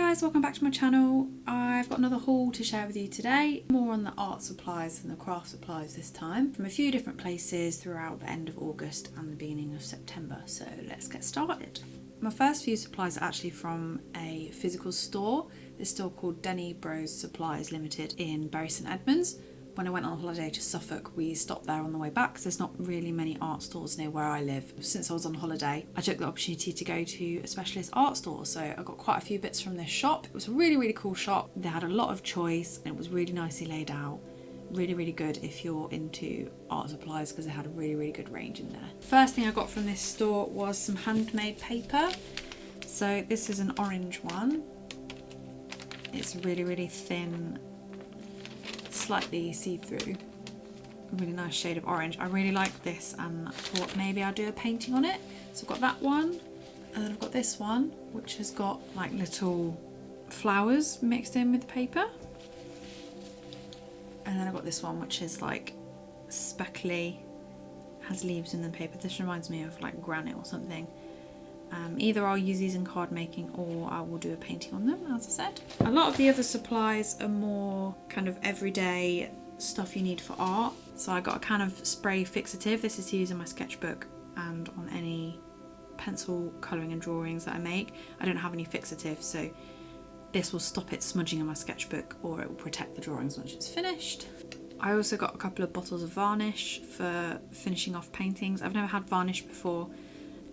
guys, welcome back to my channel. I've got another haul to share with you today. More on the art supplies than the craft supplies this time, from a few different places throughout the end of August and the beginning of September. So let's get started. My first few supplies are actually from a physical store. This store called Denny Bros Supplies Limited in Bury St Edmunds. When I went on holiday to Suffolk, we stopped there on the way back because there's not really many art stores near where I live. Since I was on holiday, I took the opportunity to go to a specialist art store, so I got quite a few bits from this shop. It was a really cool shop. They had a lot of choice and it was really nicely laid out. Really good if you're into art supplies because they had a really good range in there. First thing I got from this store was some handmade paper. So this is an orange one. It's really thin, slightly see-through, a really nice shade of orange. I really like this and I thought maybe I'll do a painting on it. So I've got that one, and then I've got this one which has got like little flowers mixed in with the paper, and then I've got this one which is like speckly, has leaves in the paper. This reminds me of like granite or something. Either I'll use these in card making or I will do a painting on them, as I said. A lot of the other supplies are more kind of everyday stuff you need for art. So I got a can of spray fixative. This is to use in my sketchbook and on any pencil colouring and drawings that I make. I don't have any fixative, so this will stop it smudging in my sketchbook, or it will protect the drawings once it's finished. I also got a couple of bottles of varnish for finishing off paintings. I've never had varnish before.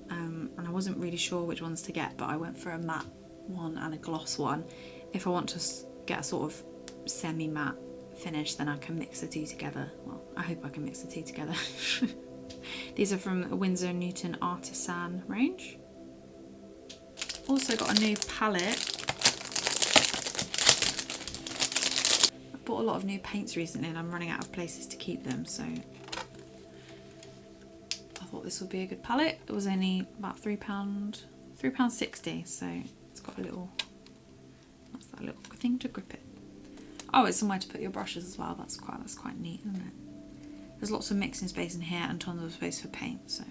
And I wasn't really sure which ones to get, but I went for a matte one and a gloss one. If I want to get a sort of semi-matte finish, then I can mix the two together. Well, I hope I can mix the two together. These are from the Winsor & Newton Artisan range. Also got a new palette. I've bought a lot of new paints recently and I'm running out of places to keep them, so I thought this would be a good palette. It was only about £3.60, so it's got a little, what's that little thing to grip it? Oh, it's somewhere to put your brushes as well. That's quite neat, isn't it? There's lots of mixing space in here and tons of space for paint. So,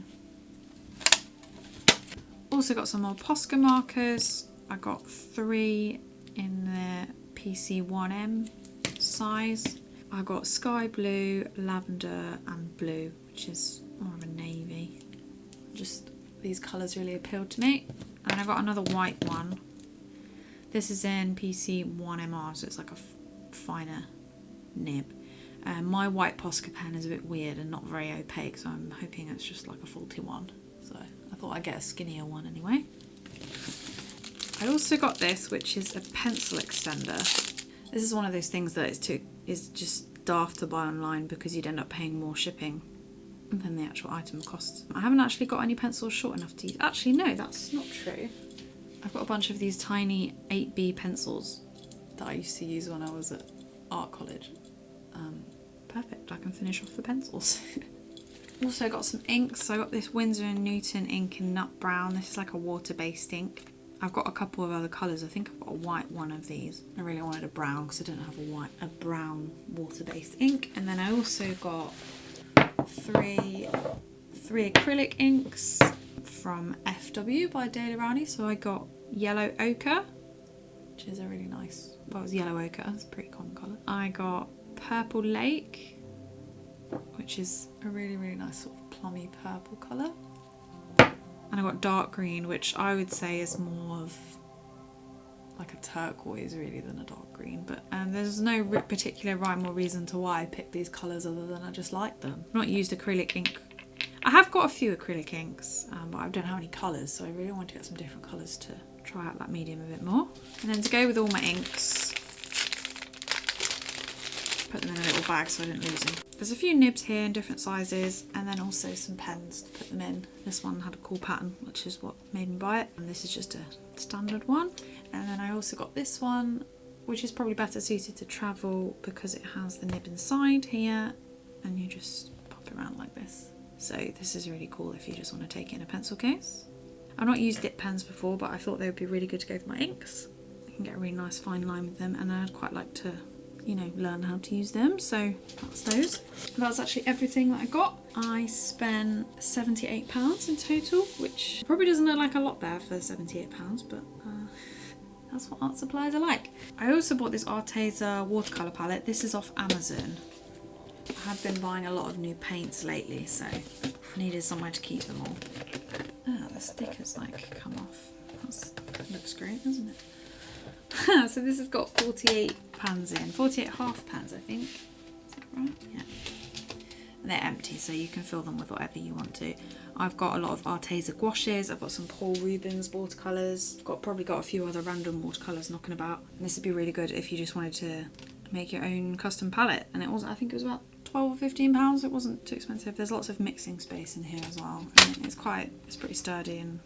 also got some more Posca markers. I got 3 in the PC1M size. I got sky blue, lavender, and blue, which is more of a navy. Just these colours really appealed to me. And I got another white one. This is in PC1MR, so it's like a finer nib. My white Posca pen is a bit weird and not very opaque, so I'm hoping it's just like a faulty one. So I thought I'd get a skinnier one anyway. I also got this, which is a pencil extender. This is one of those things that is just daft to buy online because you'd end up paying more shipping than the actual item costs. I haven't actually got any pencils short enough to use. Actually, no, that's not true. I've got a bunch of these tiny 8B pencils that I used to use when I was at art college. Perfect, I can finish off the pencils. Also got some inks. So I got this Winsor & Newton ink in nut brown. This is like a water-based ink. I've got a couple of other colours. I think I've got a white one of these. I really wanted a brown because I didn't have a brown water-based ink. And then I also got three acrylic inks from FW by Daily Rowney. So I got yellow ochre, which is a really nice, well, it was yellow ochre, it's a pretty common colour. I got purple lake, which is a really nice sort of plummy purple colour. And I got dark green, which I would say is more of like a turquoise really than a dark green, but there's no particular rhyme or reason to why I picked these colours other than I just like them. I've not used acrylic ink. I have got a few acrylic inks, but I don't have any colours, so I really want to get some different colours to try out that medium a bit more. And then to go with all my inks, put them in a little bag so I didn't lose them. There's a few nibs here in different sizes, and then also some pens to put them in. This one had a cool pattern, which is what made me buy it, and this is just a standard one. And then I also got this one, which is probably better suited to travel because it has the nib inside here, and you just pop it around like this. So this is really cool if you just want to take it in a pencil case. I've not used dip pens before, but I thought they would be really good to go with my inks. You can get a really nice fine line with them, and I'd quite like to, you know, learn how to use them. So that's those. That's actually everything that I got. I spent £78 in total, which probably doesn't look like a lot there for £78, but That's what art supplies are like. I also bought this Arteza watercolour palette. This is off Amazon. I have been buying a lot of new paints lately, so I needed somewhere to keep them all. Ah, the stickers like come off. That looks great, doesn't it? So this has got 48 pans in, 48 half pans I think. Is that right? Yeah. And they're empty, so you can fill them with whatever you want to. I've got a lot of Arteza gouaches, I've got some Paul Rubens watercolours, probably got a few other random watercolours knocking about. And this would be really good if you just wanted to make your own custom palette. And it was, I think it was about 12 or 15 pounds, it wasn't too expensive. There's lots of mixing space in here as well. And it's pretty sturdy and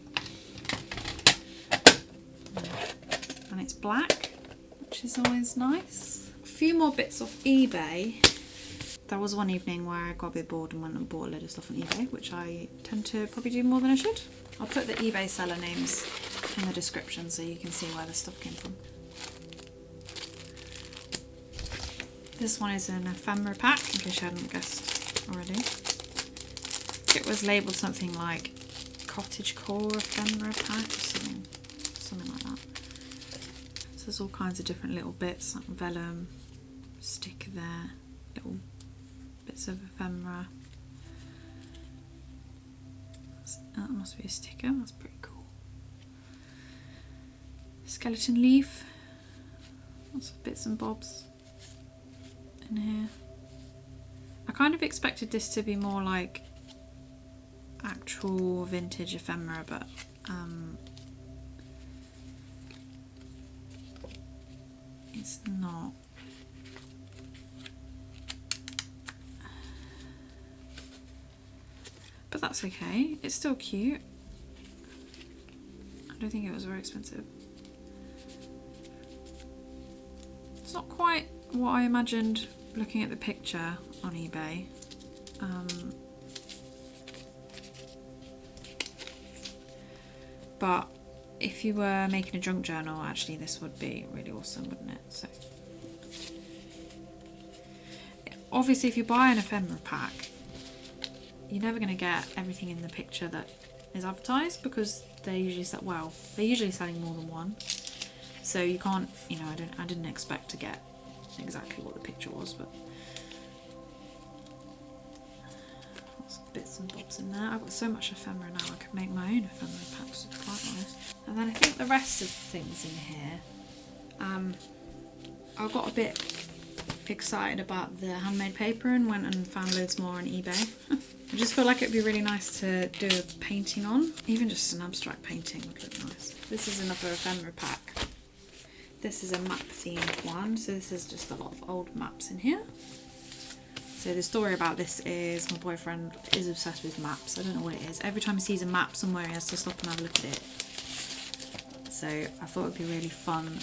it's black, which is always nice. A few more bits off eBay. There was one evening where I got a bit bored and went and bought a load of stuff on eBay, which I tend to probably do more than I should. I'll put the eBay seller names in the description so you can see where the stuff came from. This one is an ephemera pack, in case you hadn't guessed already. It was labelled something like cottagecore ephemera pack or something like that. So there's all kinds of different little bits, like vellum, sticker there, little bits of ephemera. That must be a sticker, that's pretty cool. Skeleton leaf, lots of bits and bobs in here. I kind of expected this to be more like actual vintage ephemera, but it's not. But that's okay, it's still cute. I don't think it was very expensive. It's not quite what I imagined looking at the picture on eBay. But if you were making a junk journal, actually this would be really awesome, wouldn't it? So, obviously if you buy an ephemera pack, you're never going to get everything in the picture that is advertised, because they're usually selling more than one. So you can't, you know, I didn't expect to get exactly what the picture was, but lots of bits and bobs in there. I've got so much ephemera now, I could make my own ephemera packs, to be quite honest. And then I think the rest of the things in here, I got a bit excited about the handmade paper and went and found loads more on eBay. I just feel like it'd be really nice to do a painting on. Even just an abstract painting would look nice. This is another ephemera pack. This is a map themed one, so this is just a lot of old maps in here. So the story about this is my boyfriend is obsessed with maps. I don't know what it is. Every time he sees a map somewhere he has to stop and have a look at it. So I thought it would be really fun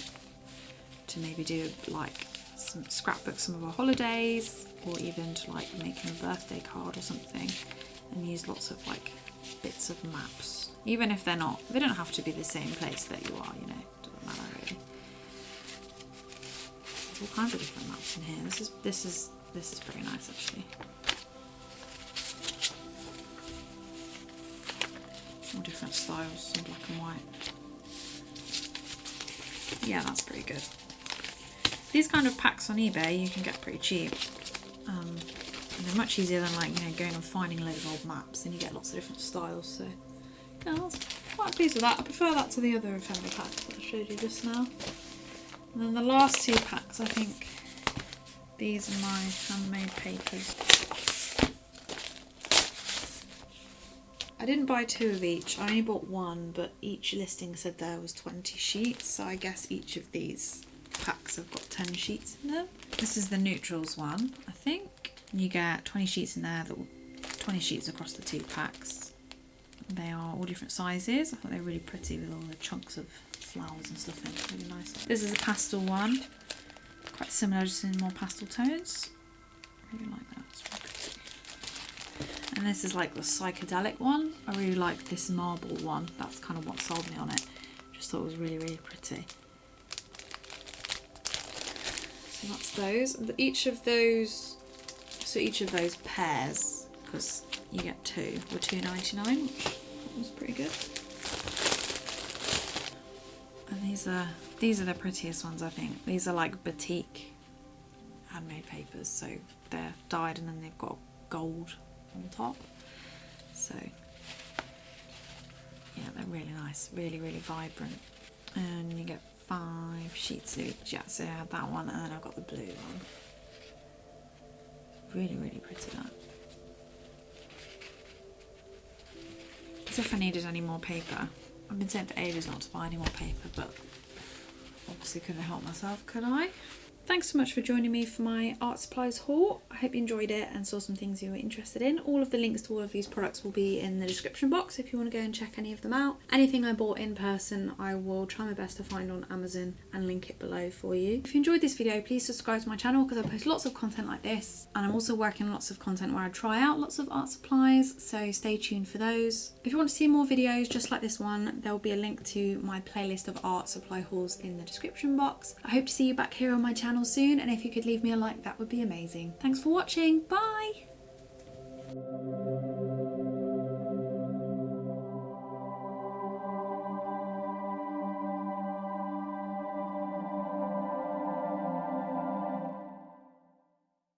to maybe do like some scrapbook some of our holidays, or even to like make him a birthday card or something, and use lots of like bits of maps. Even if they don't have to be the same place that you are, you know, it doesn't matter really. There's all kinds of different maps in here. This is pretty nice actually. All different styles, some black and white. Yeah, that's pretty good. These kind of packs on eBay you can get pretty cheap. And they're much easier than like, you know, going and finding a load of old maps, and you get lots of different styles. So yeah, I was quite pleased with that. I prefer that to the other ephemera packs that I showed you just now. And then the last two packs, I think these are my handmade papers. I didn't buy 2 of each, I only bought 1, but each listing said there was 20 sheets, so I guess each of these packs have got 10 sheets in them. This is the neutrals one, I think. You get 20 sheets in there, 20 sheets across the 2 packs. They are all different sizes. I thought they were really pretty with all the chunks of flowers and stuff in it. Really nice. This is a pastel one, quite similar, just in more pastel tones. I really like that. It's really pretty. And this is like the psychedelic one. I really like this marble one. That's kind of what sold me on it. Just thought it was really, really pretty. So that's those. Each of those pairs, because you get 2, were $2.99, which was pretty good. And these are These are the prettiest ones, I think. These are like batik handmade papers, so they're dyed and then they've got gold on top. So yeah, they're really nice, really, really vibrant. And you get 5 sheets each. Yeah, so I had that one and then I've got the blue one. Really, really pretty that. As if I needed any more paper. I've been saying for ages not to buy any more paper, but obviously couldn't help myself, could I? Thanks so much for joining me for my art supplies haul. I hope you enjoyed it and saw some things you were interested in. All of the links to all of these products will be in the description box if you want to go and check any of them out. Anything I bought in person, I will try my best to find on Amazon and link it below for you. If you enjoyed this video, please subscribe to my channel because I post lots of content like this, and I'm also working on lots of content where I try out lots of art supplies, so stay tuned for those. If you want to see more videos just like this one, there will be a link to my playlist of art supply hauls in the description box. I hope to see you back here on my channel soon, and if you could leave me a like, that would be amazing. Thanks for watching. Bye!